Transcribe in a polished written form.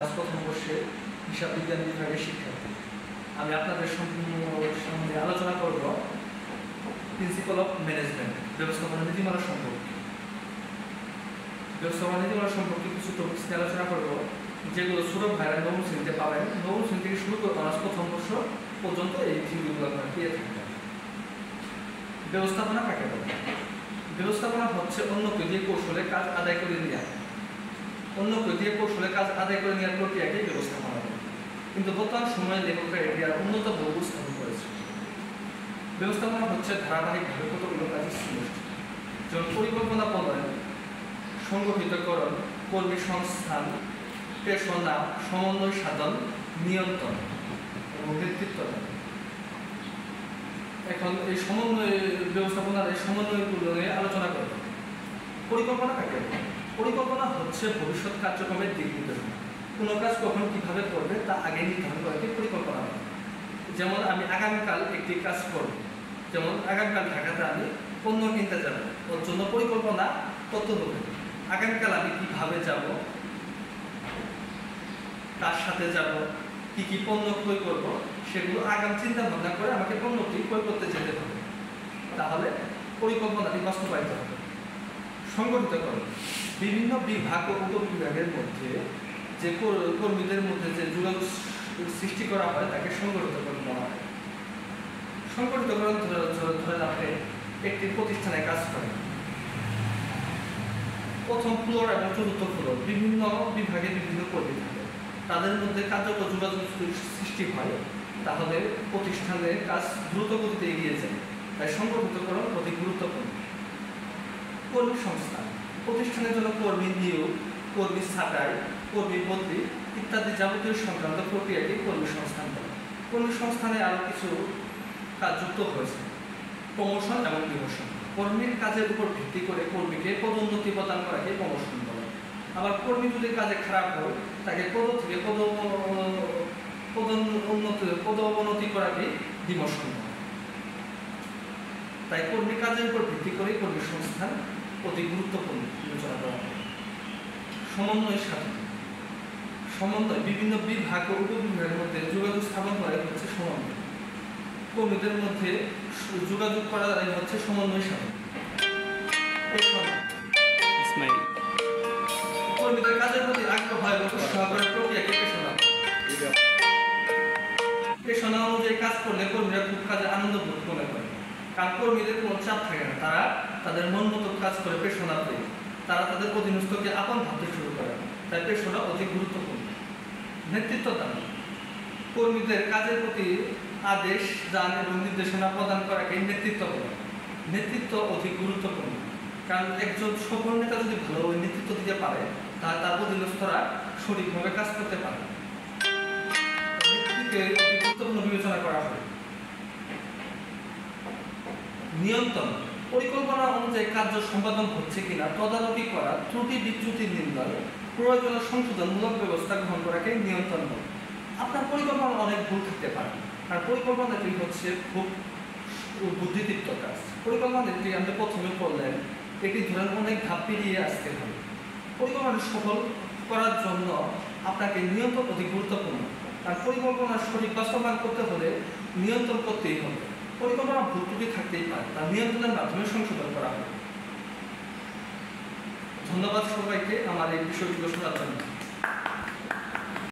প্রথম বর্ষে হিসাব বিজ্ঞান বিভাগের শিক্ষার্থী। আমি আপনাদের সঙ্গে আলোচনা করব প্রিন্সিপাল অফ ম্যানেজমেন্ট, ব্যবস্থাপনা নীতিমালা সম্পর্কে। ব্যবস্থাপনা নীতিমালা সম্পর্কে কিছু টপিকস নিয়ে আলোচনা করব, যেগুলো ছোট ভাইরা নবম শ্রেণীতে পাবেন। নবম শ্রেণী থেকে শুরু করে অনার্স প্রথম বর্ষ পর্যন্ত এই থিওরিগুলো আপনারা পেয়ে থাকবেন। ব্যবস্থাপনা কাকে বলে? ব্যবস্থাপনা হচ্ছে অন্য কেউ দিয়ে কৌশলে কাজ আদায় করে নেওয়া। অন্য কেউ দিয়ে কৌশলে কাজ আদায় করে নেওয়ার প্রক্রিয়াকে ব্যবস্থাপনা বলে। কিন্তু বর্তমান সময়ে লেখকরা এটি আর উন্নতভাবে উপস্থাপন করেছে। ব্যবস্থাপনা হচ্ছে ধারাবাহিকভাবে কতগুলো কাজের সমষ্টি, যেমন পরিকল্পনা প্রণয়ন, সংগঠিতকরণ, কর্মী সংস্থান, পেশনা, সমন্বয় সাধন, নিয়ন্ত্রণ এবং নেতৃত্ব দান। এখন এই সমন্বয় ব্যবস্থাপনার এই সমন্বয়গুলো নিয়ে আলোচনা করব। পরিকল্পনা কাকে বলে? পরিকল্পনা হচ্ছে ভবিষ্যৎ কার্যক্রমের দিক নির্দেশনা। কোনো কাজ কখন কিভাবে করবে তা আগে নির্ধারণ করাকে পরিকল্পনা বলে। যেমন আমি আগামীকাল একটি কাজ করব, যেমন আগামীকাল ঢাকাতে আমি পণ্য কিনতে যাব, ওর জন্য পরিকল্পনা করতে হবে। আগামীকাল আমি কিভাবে যাব, কার সাথে যাব, কি কি পণ্য ক্রয় করব, সেগুলো আগাম চিন্তা ভাবনা করে আমাকে পণ্যটি ক্রয় করতে যেতে হবে। তাহলে পরিকল্পনাটি বাস্তবায়িত হবে। সংগঠিতকরণ, বিভিন্ন বিভাগ ও উপবিভাগের মধ্যে যে কর্মীদের মধ্যে যে যোগাযোগ সৃষ্টি করা হয় তাকে সংগঠিতকরণ বলা হয়। সংগঠিতকরণ ধরেন আপনি একটি প্রতিষ্ঠানে কাজ করেন, প্রথম ফ্লোর এবং চতুর্থ ফ্লোর বিভিন্ন বিভাগে বিভিন্ন কর্মী থাকে, তাদের মধ্যে কার্যকর যোগাযোগ সৃষ্টি হয়, তাহলে প্রতিষ্ঠানের কাজ দ্রুত গতিতে এগিয়ে যায়। তাই সংগঠিতকরণ অতি গুরুত্বপূর্ণ। কর্মী সংস্থান, প্রতিষ্ঠানের জন্য কর্মী নিয়োগ, কর্মী ছাঁটাই, কর্মী বদলি ইত্যাদি যাবতীয় সংক্রান্ত প্রক্রিয়াকে কর্মী সংস্থান বলে। কর্মী সংস্থানে আরও কিছু কাজ যুক্ত হয়েছে, প্রমোশন এবং ডিমোশন। কর্মীর কাজের উপর ভিত্তি করে কর্মীকে পদোন্নতি প্রদান করাকে প্রমোশন বলে। আবার কর্মী যদি কাজে খারাপ হয় তাকে পদ থেকে পদোন্নতি করাকে ডিমোশন বলে। তাই কর্মী কাজের উপর ভিত্তি করে কর্মী সংস্থান অতি গুরুত্বপূর্ণ বিবেচনা করা হয়। সমন্বয় সাধন, সমন্বয় বিভিন্ন বিভাগ ও উপবিভাগের মধ্যে যোগাযোগ স্থাপন করাই হচ্ছে সমন্বয়। কর্মীদের মধ্যে যোগাযোগ করাই হচ্ছে সমন্বয় সাধন। কর্মীদের কাজের প্রতি আগ্রহ এবং উৎসাহ করার প্রক্রিয়াকে পেশনা। পেশনা অনুযায়ী কাজ করলে কর্মীরা খুব কাজে আনন্দ বোধ মনে করে, কারণ কর্মীদের কোনো চাপ থাকে না, তারা তাদের মন মতো কাজ করে পেশনা পেয়ে তারা তাদের অধীনস্থকে আপন ভাবতে শুরু করে। তাই পেশনা অতি গুরুত্বপূর্ণ। নেতৃত্ব দান, কর্মীদের কাজের প্রতি আদেশ দান এবং নির্দেশনা প্রদান করাকে নেতৃত্ব বলে। নেতৃত্ব অতি গুরুত্বপূর্ণ, কারণ একজন সফল নেতা যদি ভালোভাবে নেতৃত্ব দিতে পারে তাহলে তার অধীনস্থরা সঠিকভাবে কাজ করতে পারে। নেতৃত্বকে অতি গুরুত্বপূর্ণ বিবেচনা করা হয়। নিয়ন্ত্রণ, পরিকল্পনা অনুযায়ী কার্য সম্পাদন হচ্ছে কিনা তদারকি করা, ত্রুটি বিচ্যুতি নির্ণয়, প্রয়োজনীয় সংশোধনমূলক ব্যবস্থা গ্রহণ করাকে নিয়ন্ত্রণ বলে। আপনার পরিকল্পনা অনেক ভুল থাকতে পারে, আর পরিকল্পনাটি হচ্ছে খুব বুদ্ধিদীপ্ত কাজ। পরিকল্পনাটি আপনি প্রথমে করলেন, এটি ধরেন অনেক ধাপ পেরিয়ে আসতে হবে। পরিকল্পনা সফল করার জন্য আপনাকে নিয়ন্ত্রণ অতি গুরুত্বপূর্ণ, আর পরিকল্পনা সঠিক বাস্তবায়ন করতে হলে নিয়ন্ত্রণ করতেই হবে। পরিকল্পনা ভুল ত্রুটি থাকতেই পারে, তার নিয়ন্ত্রণের মাধ্যমে সংশোধন করা হবে। ধন্যবাদ সবাইকে আমার এই বিষয়গুলো শোনার জন্য।